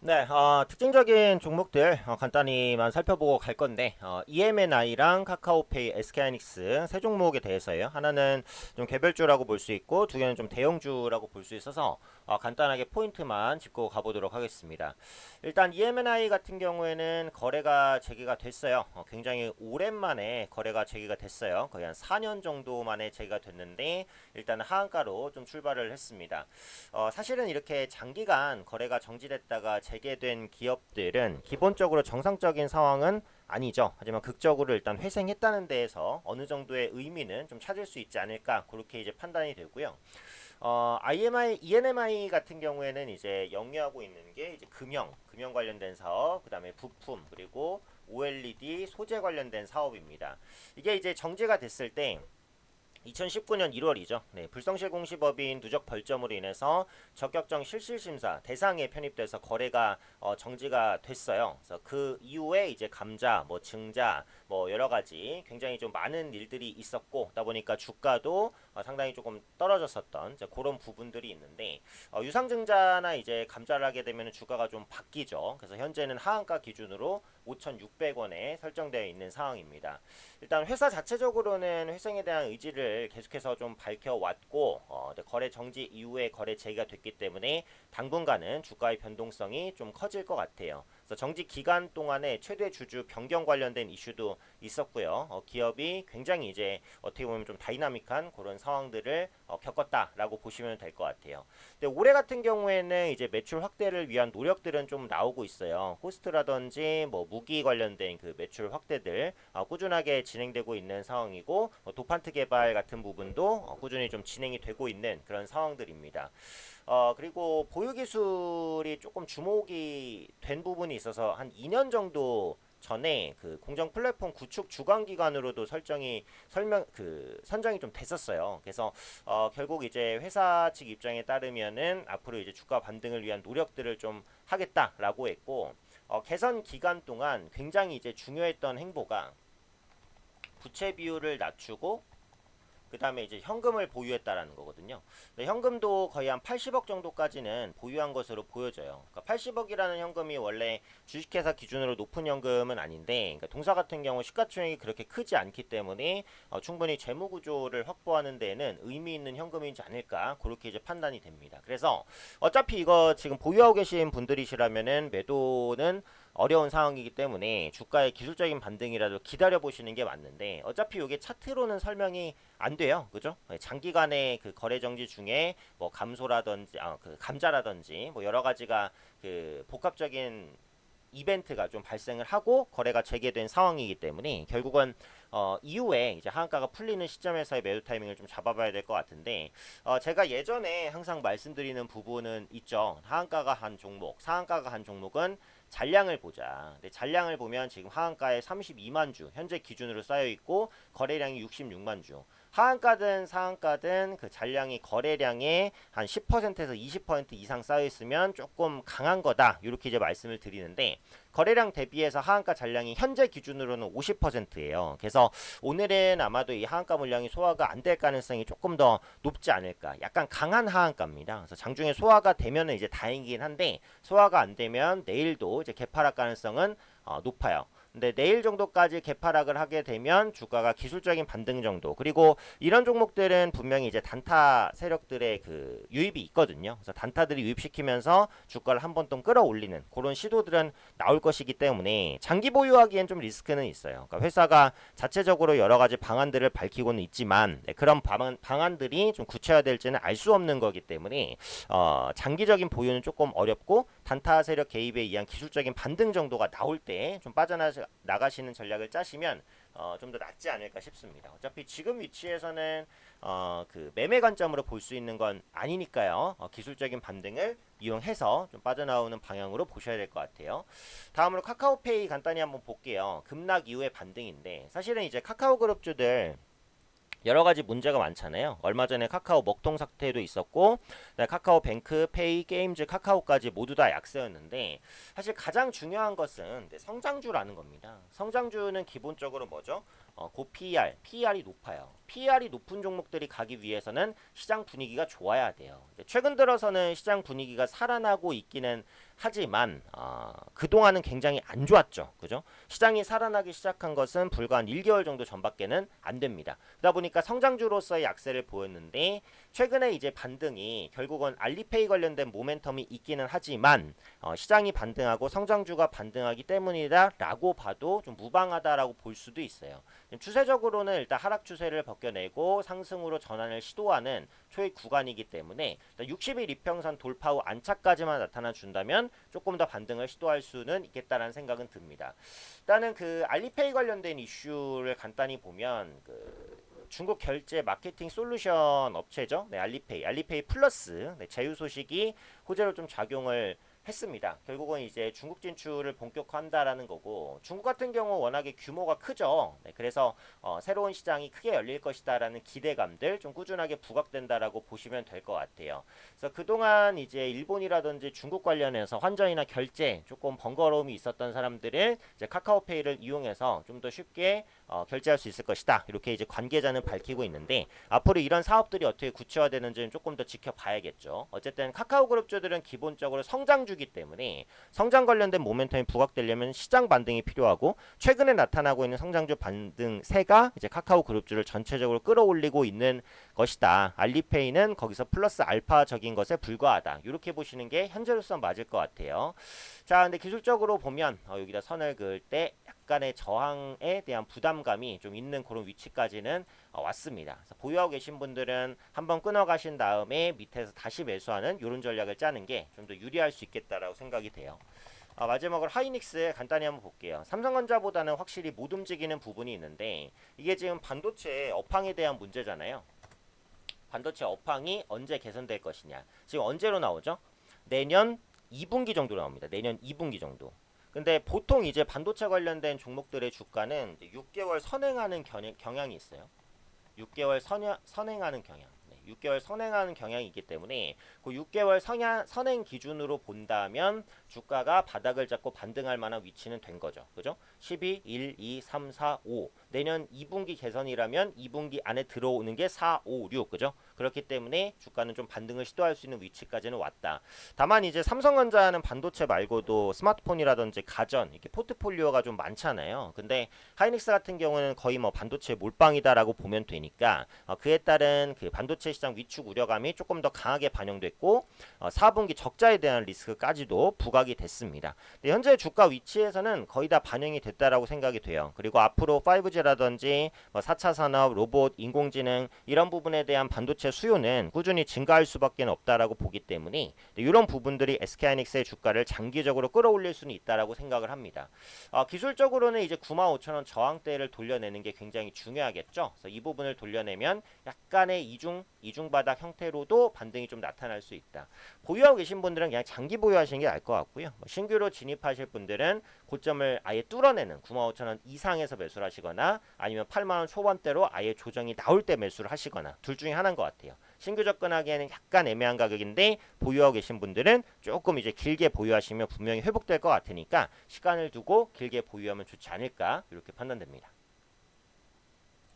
네, 특징적인 종목들 간단히만 살펴보고 갈 건데 EMNI랑 카카오페이, SK하이닉스 세 종목에 대해서예요. 하나는 좀 개별주라고 볼 수 있고 두 개는 좀 대형주라고 볼 수 있어서 간단하게 포인트만 짚고 가보도록 하겠습니다. 일단 EMNI 같은 경우에는 거래가 재개가 됐어요. 굉장히 오랜만에 거래가 재개가 됐어요. 거의 한 4년 정도 만에 재개가 됐는데 일단 하한가로 좀 출발을 했습니다. 사실은 이렇게 장기간 거래가 정지됐다가 재개된 기업들은 기본적으로 정상적인 상황은 아니죠. 하지만 극적으로 일단 회생했다는 데에서 어느 정도의 의미는 좀 찾을 수 있지 않을까 그렇게 이제 판단이 되고요. IMI, ENMI 같은 경우에는 이제 영위하고 있는 게 이제 금융 관련된 사업, 그다음에 부품 그리고 OLED 소재 관련된 사업입니다. 이게 이제 정지가 됐을 때 2019년 1월이죠. 네, 불성실 공시법인 누적 벌점으로 인해서 적격정 실실심사 대상에 편입돼서 거래가 정지가 됐어요. 그래서 그 이후에 이제 감자, 뭐 증자, 뭐 여러 가지 굉장히 좀 많은 일들이 있었고, 그러다 보니까 주가도 상당히 조금 떨어졌었던 이제 그런 부분들이 있는데 유상증자나 이제 감자를 하게 되면 주가가 좀 바뀌죠. 그래서 현재는 하한가 기준으로 5,600원에 설정되어 있는 상황입니다. 일단 회사 자체적으로는 회생에 대한 의지를 계속해서 좀 밝혀왔고 거래 정지 이후에 거래 재개가 됐기 때문에 당분간은 주가의 변동성이 좀 커질 것 같아요. 그래서 정지 기간 동안에 최대 주주 변경 관련된 이슈도 있었고요. 기업이 굉장히 이제 어떻게 보면 좀 다이나믹한 그런 상황들을 겪었다라고 보시면 될 것 같아요. 근데 올해 같은 경우에는 이제 매출 확대를 위한 노력들은 좀 나오고 있어요. 호스트라든지 뭐 무기 관련된 그 매출 확대들 꾸준하게 진행되고 있는 상황이고 도판트 개발 같은 부분도 꾸준히 좀 진행이 되고 있는 그런 상황들입니다. 그리고 보유 기술이 조금 주목이 된 부분이 있어서 한 2년 정도 전에 그 공정 플랫폼 구축 주관 기관으로도 선정이 좀 됐었어요. 그래서 결국 이제 회사 측 입장에 따르면은 앞으로 이제 주가 반등을 위한 노력들을 좀 하겠다라고 했고 개선 기간 동안 굉장히 이제 중요했던 행보가 부채 비율을 낮추고 그 다음에 이제 현금을 보유했다라는 거거든요. 현금도 거의 한 80억 정도까지는 보유한 것으로 보여져요. 그러니까 80억이라는 현금이 원래 주식회사 기준으로 높은 현금은 아닌데, 그러니까 동사 같은 경우 시가총액이 그렇게 크지 않기 때문에 충분히 재무 구조를 확보하는 데에는 의미 있는 현금이지 않을까 그렇게 이제 판단이 됩니다. 그래서 어차피 이거 지금 보유하고 계신 분들이시라면은 매도는 어려운 상황이기 때문에 주가의 기술적인 반등이라도 기다려 보시는 게 맞는데 어차피 이게 차트로는 설명이 안 돼요. 그죠? 장기간의 그 거래 정지 중에 뭐 감소라든지 그 감자라든지 뭐 여러 가지가 그 복합적인 이벤트가 좀 발생을 하고 거래가 재개된 상황이기 때문에 결국은 이후에 이제 하한가가 풀리는 시점에서의 매도 타이밍을 좀 잡아봐야 될 것 같은데 제가 예전에 항상 말씀드리는 부분은 있죠. 하한가가 한 종목, 상한가가 한 종목은 잔량을 보자. 근데 잔량을 보면 지금 하한가에 32만 주 현재 기준으로 쌓여 있고 거래량이 66만 주. 하한가든 상한가든 그 잔량이 거래량의 한 10%에서 20% 이상 쌓여 있으면 조금 강한 거다. 이렇게 이제 말씀을 드리는데 거래량 대비해서 하한가 잔량이 현재 기준으로는 50%예요. 그래서 오늘은 아마도 이 하한가 물량이 소화가 안 될 가능성이 조금 더 높지 않을까. 약간 강한 하한가입니다. 그래서 장중에 소화가 되면은 이제 다행이긴 한데 소화가 안 되면 내일도 이제 개파락 가능성은 높아요. 근데 내일 정도까지 개파락을 하게 되면 주가가 기술적인 반등 정도 그리고 이런 종목들은 분명히 이제 단타 세력들의 그 유입이 있거든요. 그래서 단타들이 유입시키면서 주가를 한 번 또 끌어올리는 그런 시도들은 나올 것이기 때문에 장기 보유하기엔 좀 리스크는 있어요. 그러니까 회사가 자체적으로 여러 가지 방안들을 밝히고는 있지만 그런 방안들이 좀 구체화될지는 알 수 없는 거기 때문에 장기적인 보유는 조금 어렵고 단타 세력 개입에 의한 기술적인 반등 정도가 나올 때 좀 빠져나가시는 전략을 짜시면 좀 더 낫지 않을까 싶습니다. 어차피 지금 위치에서는 그 매매 관점으로 볼 수 있는 건 아니니까요. 기술적인 반등을 이용해서 좀 빠져나오는 방향으로 보셔야 될 것 같아요. 다음으로 카카오페이 간단히 한번 볼게요. 급락 이후의 반등인데 사실은 이제 카카오 그룹주들 여러 가지 문제가 많잖아요. 얼마 전에 카카오 먹통 사태도 있었고, 카카오 뱅크, 페이, 게임즈, 카카오까지 모두 다 약세였는데, 사실 가장 중요한 것은 성장주라는 겁니다. 성장주는 기본적으로 뭐죠? 그 PER이 높아요. PER이 높은 종목들이 가기 위해서는 시장 분위기가 좋아야 돼요. 최근 들어서는 시장 분위기가 살아나고 있기는 하지만 그동안은 굉장히 안 좋았죠. 그죠? 시장이 살아나기 시작한 것은 불과 한 1개월 정도 전밖에는 안 됩니다. 그러다 보니까 성장주로서의 약세를 보였는데 최근에 이제 반등이 결국은 알리페이 관련된 모멘텀이 있기는 하지만 시장이 반등하고 성장주가 반등하기 때문이다라고 봐도 좀 무방하다라고 볼 수도 있어요. 추세적으로는 일단 하락 추세를 벗겨내고 상승으로 전환을 시도하는 초입 구간이기 때문에 60일 이평선 돌파 후 안착까지만 나타나 준다면 조금 더 반등을 시도할 수는 있겠다라는 생각은 듭니다. 일단은 그 알리페이 관련된 이슈를 간단히 보면 중국 결제 마케팅 솔루션 업체죠. 네, 알리페이 플러스 제휴 소식이 호재로 좀 작용을 했습니다. 결국은 이제 중국 진출을 본격화한다라는 거고 중국 같은 경우 워낙에 규모가 크죠. 네, 그래서 새로운 시장이 크게 열릴 것이다라는 기대감들 좀 꾸준하게 부각된다라고 보시면 될 것 같아요. 그래서 그동안 이제 일본이라든지 중국 관련해서 환전이나 결제 조금 번거로움이 있었던 사람들은 이제 카카오페이를 이용해서 좀 더 쉽게 결제할 수 있을 것이다. 이렇게 이제 관계자는 밝히고 있는데 앞으로 이런 사업들이 어떻게 구체화되는지는 조금 더 지켜봐야겠죠. 어쨌든 카카오그룹주들은 기본적으로 성장주기 때문에 성장 관련된 모멘텀이 부각되려면 시장 반등이 필요하고 최근에 나타나고 있는 성장주 반등세가 이제 카카오그룹주를 전체적으로 끌어올리고 있는 것이다. 알리페이는 거기서 플러스 알파적인 것에 불과하다. 이렇게 보시는 게 현재로서 맞을 것 같아요. 자, 근데 기술적으로 보면 여기다 선을 그을 때 약간의 저항에 대한 부담감이 좀 있는 그런 위치까지는 왔습니다. 그래서 보유하고 계신 분들은 한번 끊어 가신 다음에 밑에서 다시 매수하는 이런 전략을 짜는 게 좀 더 유리할 수 있겠다라고 생각이 돼요. 마지막으로 하이닉스 간단히 한번 볼게요. 삼성전자보다는 확실히 못 움직이는 부분이 있는데 이게 지금 반도체 업황에 대한 문제잖아요. 반도체 업황이 언제 개선될 것이냐. 지금 언제로 나오죠? 내년 2분기 정도로 나옵니다. 내년 2분기 정도. 근데 보통 이제 반도체 관련된 종목들의 주가는 6개월 선행하는 경향이 있어요. 6개월 선행하는 경향. 6개월 선행하는 경향이 있기 때문에 그 6개월 선행 기준으로 본다면 주가가 바닥을 잡고 반등할 만한 위치는 된 거죠. 그죠? 12, 1, 2, 3, 4, 5. 내년 2분기 개선이라면 2분기 안에 들어오는 게 4, 5, 6. 그죠? 그렇기 때문에 주가는 좀 반등을 시도할 수 있는 위치까지는 왔다. 다만 이제 삼성전자는 반도체 말고도 스마트폰이라든지 가전 이렇게 포트폴리오가 좀 많잖아요. 근데 하이닉스 같은 경우는 거의 뭐 반도체 몰빵이다라고 보면 되니까 그에 따른 그 반도체 시장 위축 우려감이 조금 더 강하게 반영됐고 4분기 적자에 대한 리스크까지도 부각이 됐습니다. 현재 주가 위치에서는 거의 다 반영이 됐다라고 생각이 돼요. 그리고 앞으로 5G라든지 4차 산업, 로봇, 인공지능 이런 부분에 대한 반도체 수요는 꾸준히 증가할 수밖에 없다라고 보기 때문에 이런 부분들이 SK하이닉스의 주가를 장기적으로 끌어올릴 수는 있다라고 생각을 합니다. 기술적으로는 이제 95,000원 저항대를 돌려내는 게 굉장히 중요하겠죠. 그래서 이 부분을 돌려내면 약간의 이중바닥 형태로도 반등이 좀 나타날 수 있다. 보유하고 계신 분들은 그냥 장기 보유하시는 게 나을 것 같고요. 신규로 진입하실 분들은 고점을 아예 뚫어내는 95,000원 이상에서 매수를 하시거나 아니면 8만원 초반대로 아예 조정이 나올 때 매수를 하시거나 둘 중에 하나인 것 같아요. 신규 접근하기에는 약간 애매한 가격인데 보유하고 계신 분들은 조금 이제 길게 보유하시면 분명히 회복될 것 같으니까 시간을 두고 길게 보유하면 좋지 않을까 이렇게 판단됩니다.